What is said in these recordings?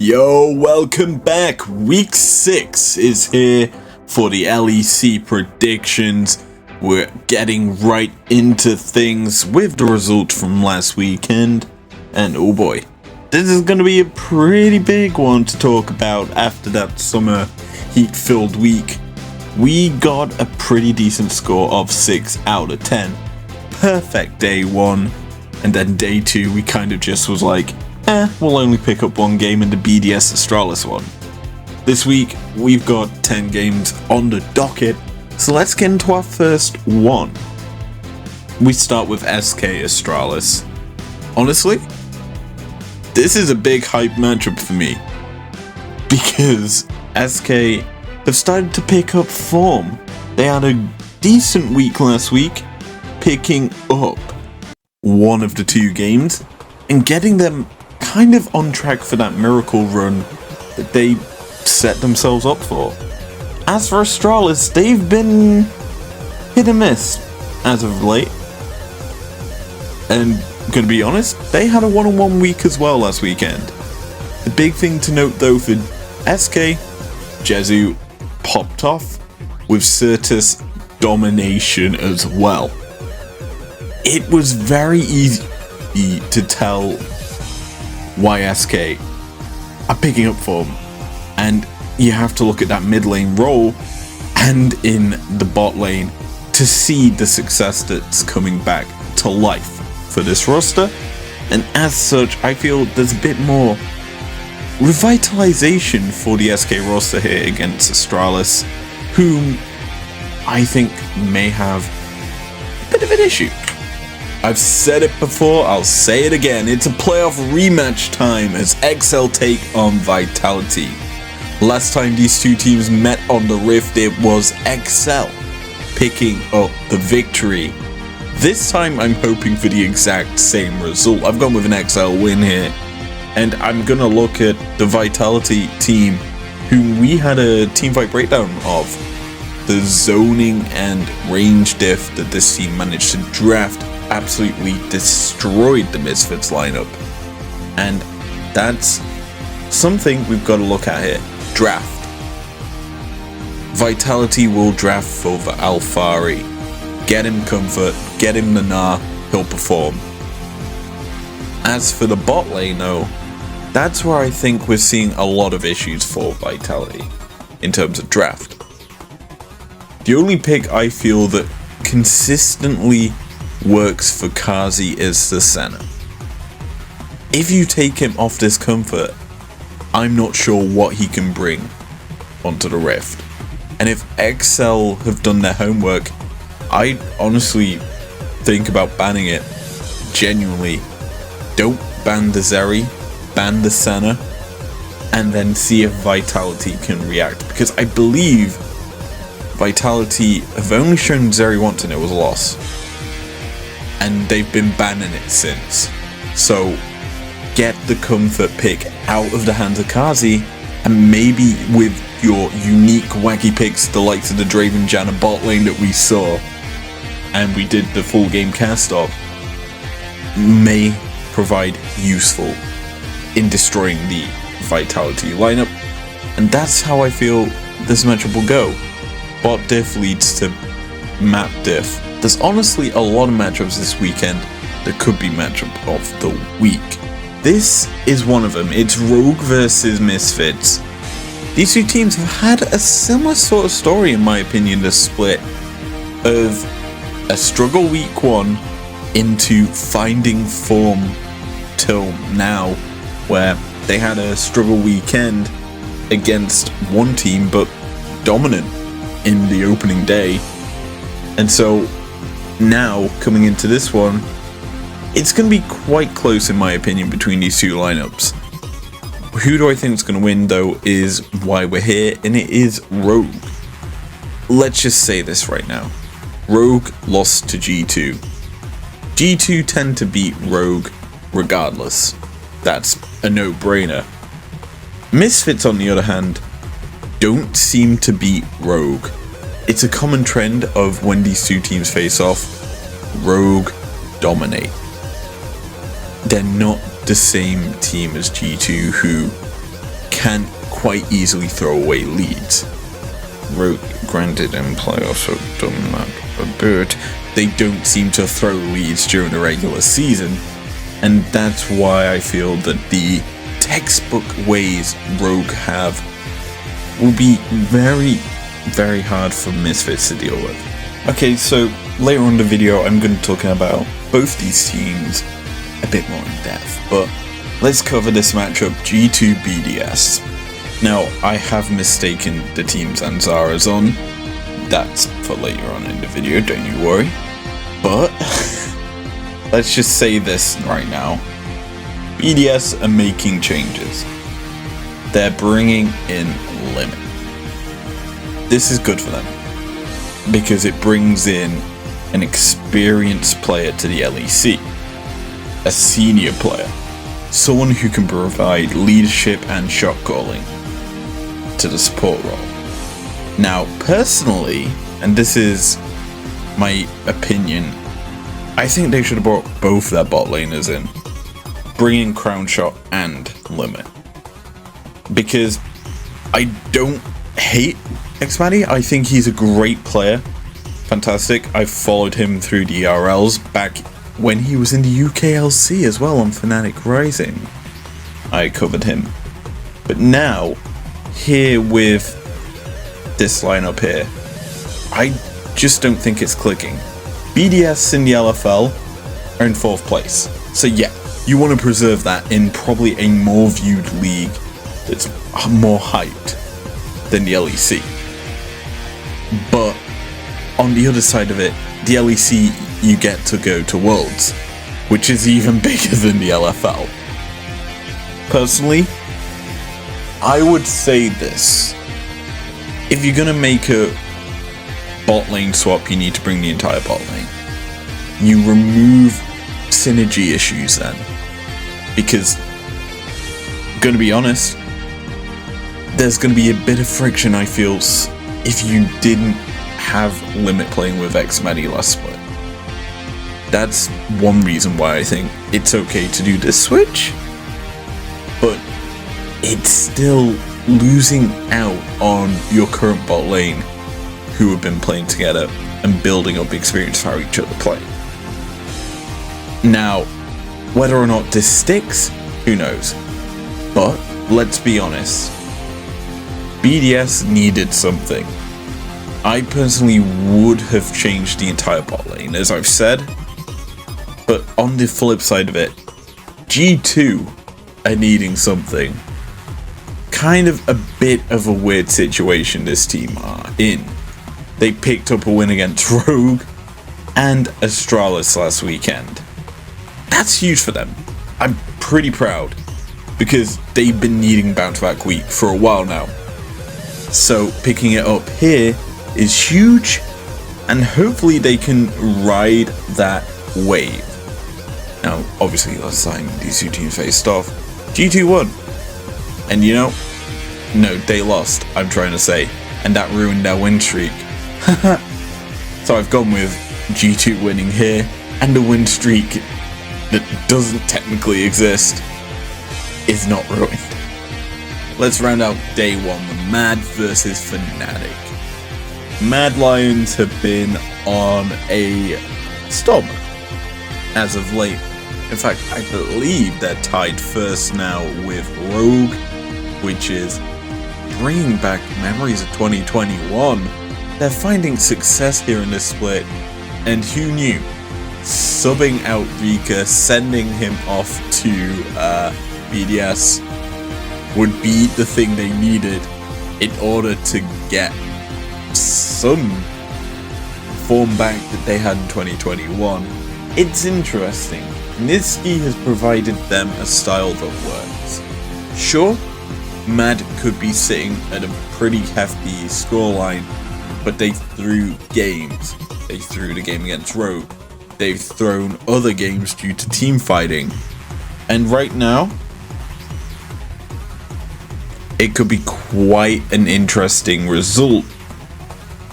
Yo, welcome back. Week 6 is here for the LEC predictions. We're getting right into things with the results from last weekend. And oh boy, this is going to be a pretty big one to talk about after that summer heat-filled week. We got a pretty decent score of 6 out of 10. Perfect day 1. And then day 2 we kind of just was like, we'll only pick up one game in the BDS Astralis one. This week, we've got 10 games on the docket, so let's get into our first one. We start with SK Astralis. Honestly, this is a big hype matchup for me, because SK have started to pick up form. They had a decent week last week, picking up one of the 2 games, and getting them kind of on track for that miracle run that they set themselves up for. As for Astralis, they've been hit and miss as of late. And gonna be honest, they had a one-on-one week as well last weekend. The big thing to note though for SK, Jezu popped off with Certus domination as well. It was very easy to tell why SK are picking up form, and you have to look at that mid lane role and in the bot lane to see the success that's coming back to life for this roster. And as such, I feel there's a bit more revitalization for the SK roster here against Astralis, whom I think may have a bit of an issue. I've said it before, I'll say it again, it's a playoff rematch time as XL take on Vitality. Last time these two teams met on the Rift, it was XL picking up the victory. This time I'm hoping for the exact same result. I've gone with an XL win here, and I'm gonna look at the Vitality team, whom we had a teamfight breakdown of. The zoning and range diff that this team managed to draft absolutely destroyed the Misfits lineup, and that's something we've got to look at here. Draft. Vitality will draft for the Alfari. Get him comfort, get him Nana, he'll perform. As for the bot lane though, that's where I think we're seeing a lot of issues for Vitality in terms of draft. The only pick I feel that consistently works for Kazi is the Senna. If you take him off this comfort, I'm not sure what he can bring onto the Rift. And if XL have done their homework, I honestly think about banning it. Genuinely. Don't ban the Zeri, ban the Senna, and then see if Vitality can react. Because I believe Vitality have only shown Zeri once and it was a loss. And they've been banning it since. So get the comfort pick out of the hands of Kazi, and maybe with your unique wacky picks, the likes of the Draven Janna bot lane that we saw and we did the full game cast of, may provide useful in destroying the Vitality lineup. And that's how I feel this matchup will go. Bot diff leads to map diff. There's honestly a lot of matchups this weekend that could be matchup of the week. This is one of them. It's Rogue versus Misfits. These two teams have had a similar sort of story, in my opinion, the split of a struggle week 1 into finding form till now, where they had a struggle weekend against one team but dominant in the opening day. And so now, coming into this one, it's going to be quite close in my opinion between these two lineups. Who do I think is going to win though is why we're here, and it is Rogue. Let's just say this right now. Rogue lost to G2. G2 tend to beat Rogue regardless. That's a no-brainer. Misfits on the other hand don't seem to beat Rogue. It's a common trend of when these two teams face off, Rogue dominate. They're not the same team as G2, who quite easily throw away leads. Rogue, granted in playoffs, have done that a bit. They don't seem to throw leads during the regular season, and that's why I feel that the textbook ways Rogue have will be very, very hard for Misfits to deal with. Okay, so later on in the video I'm going to be talking about both these teams a bit more in depth, but let's cover this matchup, G2 BDS. Now, I have mistaken the teams and Zara's on. That's for later on in the video, don't you worry. But let's just say this right now. BDS are making changes. They're bringing in Limit. This is good for them, because it brings in an experienced player to the LEC. A senior player. Someone who can provide leadership and shot calling to the support role. Now, personally, and this is my opinion, I think they should have brought both their bot laners in. Bring in Crown Shot and Limit. Because I don't hate Xmatty. I think he's a great player. Fantastic. I followed him through the ERLs back when he was in the UKLC as well on Fnatic Rising. I covered him. But now, here with this lineup here, I just don't think it's clicking. BDS in the LFL are in 4th place. So yeah, you want to preserve that in probably a more viewed league that's more hyped than the LEC. But on the other side of it, the LEC, you get to go to Worlds, which is even bigger than the LFL. Personally, I would say this. If you're going to make a bot lane swap, you need to bring the entire bot lane. You remove synergy issues then. Because, going to be honest, there's going to be a bit of friction, I feel, if you didn't have Limit playing with Xmatty last split. That's one reason why I think it's okay to do this switch, but it's still losing out on your current bot lane who have been playing together and building up experience for how each other play. Now, whether or not this sticks, who knows? But let's be honest, BDS needed something. I personally would have changed the entire bot lane, as I've said, but on the flip side of it, G2 are needing something. Kind of a bit of a weird situation this team are in. They picked up a win against Rogue and Astralis last weekend. That's huge for them. I'm pretty proud, because they've been needing bounce-back week for a while now. So picking it up here is huge, and hopefully they can ride that wave. Now, obviously last time these two teams faced off, G2 won. And you know, no, they lost, I'm trying to say, and that ruined their win streak. So I've gone with G2 winning here, and the win streak that doesn't technically exist is not ruined. Let's round out day 1, the Mad versus Fnatic. Mad Lions have been on a storm as of late. In fact, I believe they're tied first now with Rogue, which is bringing back memories of 2021. They're finding success here in this split, and who knew? Subbing out Rika, sending him off to BDS would be the thing they needed in order to get some form back that they had in 2021. It's interesting. Nitsky has provided them a style that works. Sure, Mad could be sitting at a pretty hefty scoreline, but they threw games. They threw the game against Rogue. They've thrown other games due to team fighting. And right now, it could be quite an interesting result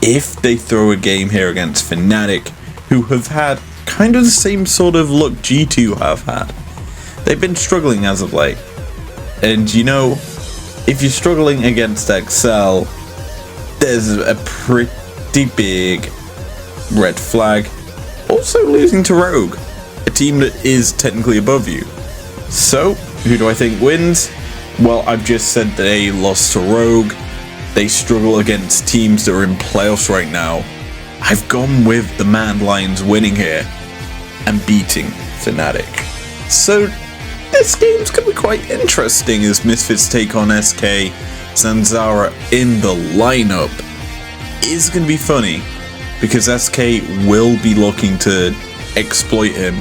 if they throw a game here against Fnatic, who have had kind of the same sort of look G2 have had. They've been struggling as of late. And you know, if you're struggling against XL, there's a pretty big red flag. Also losing to Rogue, a team that is technically above you. So, who do I think wins? Well, I've just said they lost to Rogue. They struggle against teams that are in playoffs right now. I've gone with the Mad Lions winning here and beating Fnatic. So, this game's going to be quite interesting as Misfits take on SK. Zanzara in the lineup is going to be funny because SK will be looking to exploit him.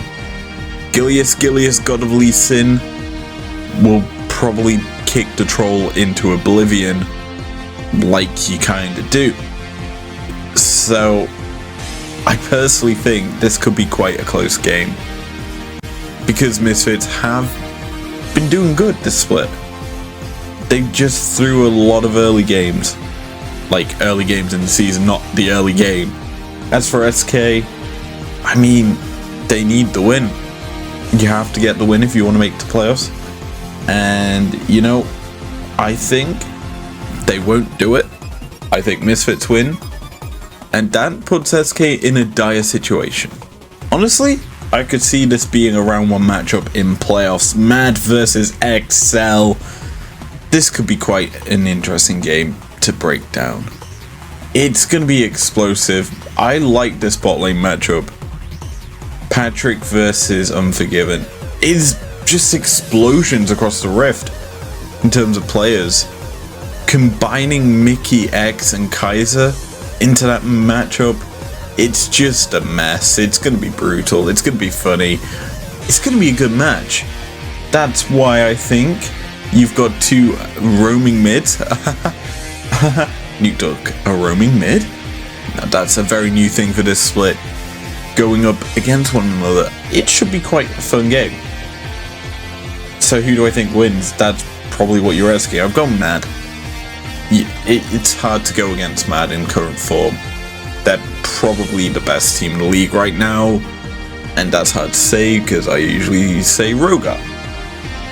Gilius, God of Lee Sin, will probably kick the troll into oblivion like you kind of do. So, I personally think this could be quite a close game because Misfits have been doing good this split. They just threw a lot of early games, like early games in the season, not the early game. As for SK, I mean, they need the win. You have to get the win if you want to make the playoffs. And, you know, I think they won't do it. I think Misfits win. And that puts SK in a dire situation. Honestly, I could see this being a round 1 matchup in playoffs. Mad versus XL. This could be quite an interesting game to break down. It's going to be explosive. I like this bot lane matchup. Patrick versus Unforgiven is just explosions across the rift in terms of players. Combining Mickey X and Kaiser into that matchup, it's just a mess. It's going to be brutal. It's going to be funny. It's going to be a good match. That's why I think you've got 2 roaming mids. Nuke Duck, a roaming mid? Now that's a very new thing for this split. Going up against one another. It should be quite a fun game. So who do I think wins? That's probably what you're asking. I've gone Mad. It's hard to go against Mad in current form. They're probably the best team in the league right now. And that's hard to say because I usually say Rogar.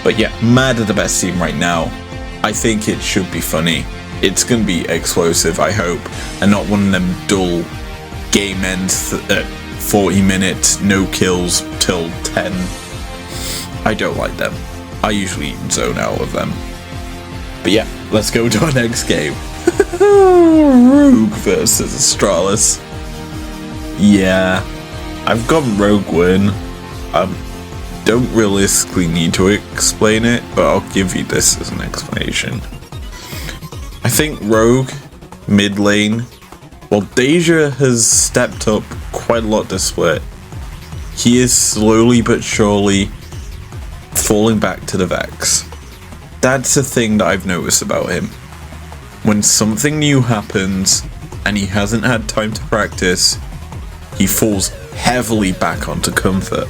But yeah, Mad are the best team right now. I think it should be funny. It's going to be explosive, I hope. And not one of them dull game ends at 40 minutes, no kills till 10. I don't like them. I usually zone out of them. But yeah, let's go to our next game. Rogue versus Astralis. Yeah, I've got Rogue win. Don't realistically need to explain it, but I'll give you this as an explanation. I think Rogue, mid lane, well, Deja has stepped up quite a lot this split. He is slowly but surely falling back to the Vex. That's a thing that I've noticed about him. When something new happens and he hasn't had time to practice, he falls heavily back onto Comfort.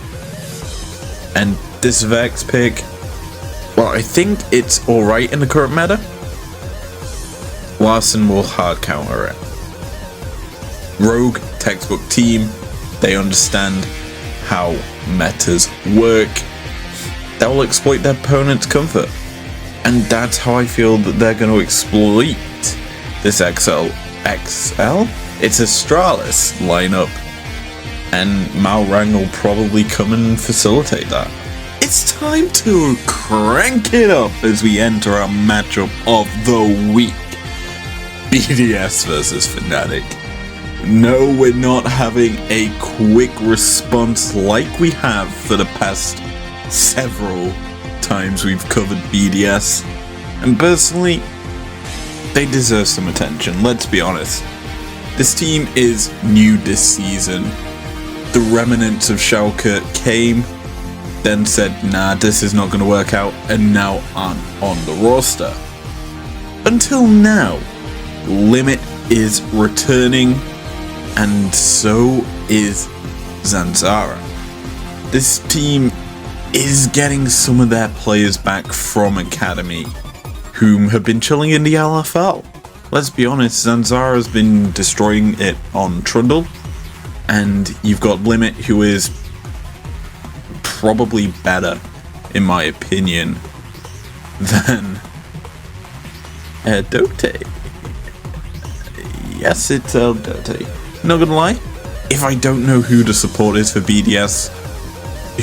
And this Vex pick, well, I think it's alright in the current meta. Larson will hard counter it. Rogue, textbook team, they understand how metas work. They'll exploit their opponent's comfort. And that's how I feel that they're going to exploit this XL? It's Astralis lineup. And Malrang will probably come and facilitate that. It's time to crank it up as we enter our matchup of the week. BDS versus Fnatic. No, we're not having a quick response like we have for the past several times we've covered BDS. And personally, they deserve some attention, let's be honest. This team is new this season. The remnants of Schalke came, then said, nah, this is not going to work out, and now aren't on the roster. Until now, Limit is returning, and so is Zanzara. This team is getting some of their players back from Academy, whom have been chilling in the LFL. Let's be honest, Zanzara has been destroying it on Trundle, and you've got Limit, who is probably better, in my opinion, than Dote. Yes, it's Dote. Not gonna lie, if I don't know who the support is for BDS,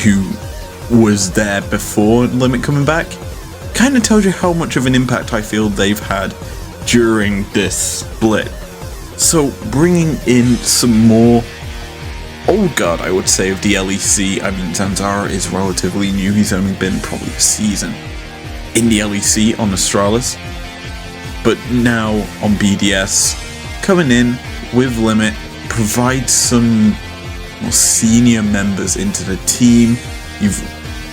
who was there before Limit coming back, kind of tells you how much of an impact I feel they've had during this split. So bringing in some more old guard, I would say, of the LEC. I mean, Zanzara is relatively new. He's only been probably a season in the LEC on Astralis. But now on BDS, coming in with Limit, provide some more senior members into the team. You've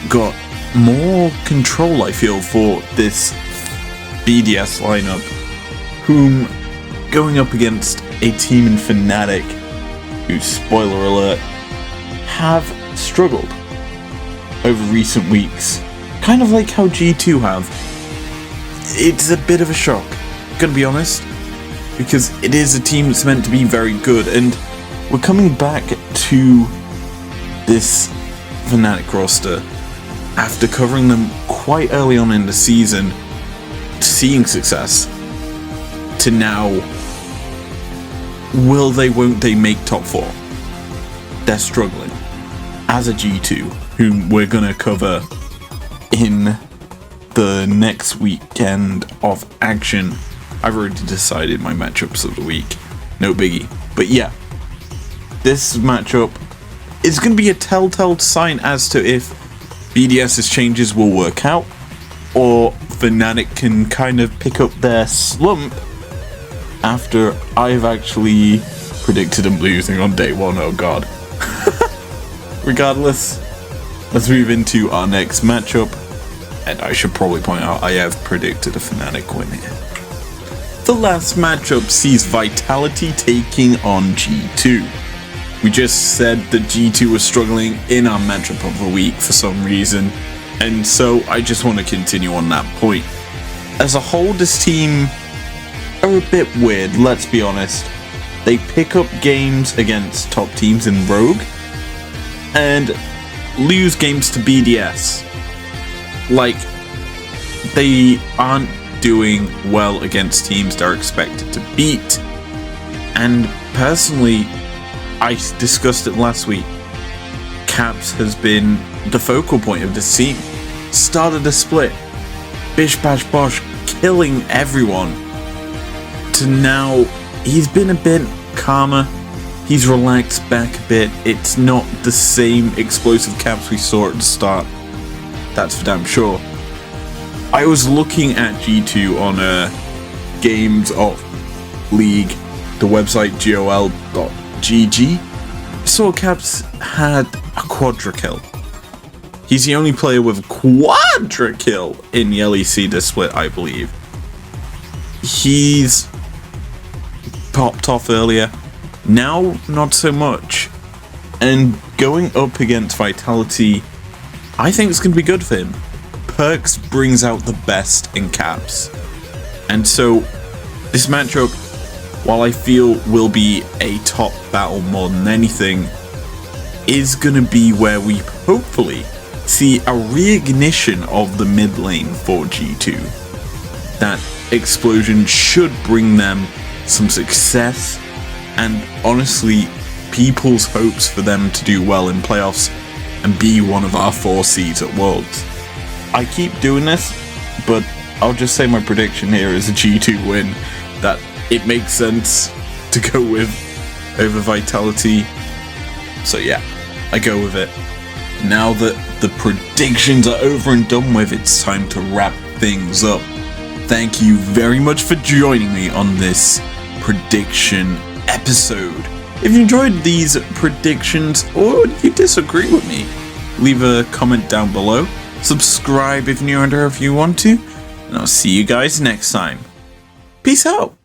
got more control, I feel, for this BDS lineup, whom going up against a team in Fnatic, who, spoiler alert, have struggled over recent weeks. Kind of like how G2 have. It's a bit of a shock, gonna be honest, because it is a team that's meant to be very good, and we're coming back to this Fnatic roster after covering them quite early on in the season, seeing success, to now, will they, won't they make top 4? They're struggling. As a G2, whom we're gonna cover in the next weekend of action. I've already decided my matchups of the week. No biggie. But yeah, this matchup is going to be a telltale sign as to if BDS's changes will work out, or Fnatic can kind of pick up their slump after I've actually predicted them losing on day 1. Oh god. Regardless, let's move into our next matchup, and I should probably point out I have predicted a Fnatic win here. The last matchup sees Vitality taking on G2. We just said that G2 was struggling in our matchup of the week for some reason, and so I just want to continue on that point. As a whole, this team are a bit weird, let's be honest. They pick up games against top teams in Rogue, and lose games to BDS. Like, they aren't doing well against teams they're expected to beat. And personally, I discussed it last week, Caps has been the focal point of this team. Started a split, bish bash bosh, killing everyone, to now he's been a bit calmer. He's relaxed back a bit. It's not the same explosive Caps we saw at the start. That's for damn sure. I was looking at G2 on Games of League, the website gol.gg. Saw Caps had a quadra kill. He's the only player with a quadra kill in the LEC this split, I believe. He's popped off earlier. Now, not so much. And going up against Vitality, I think it's going to be good for him. Perks brings out the best in Caps. And so, this matchup, while I feel will be a top battle more than anything, is going to be where we hopefully see a reignition of the mid lane for G2. That explosion should bring them some success, and honestly, people's hopes for them to do well in playoffs and be one of our 4 seeds at Worlds. I keep doing this, but I'll just say my prediction here is a G2 win, that it makes sense to go with over Vitality. So yeah, I go with it. Now that the predictions are over and done with, it's time to wrap things up. Thank you very much for joining me on this prediction episode. If you enjoyed these predictions or you disagree with me, leave a comment down below. Subscribe if you're new and if you want to, and I'll see you guys next time. Peace out.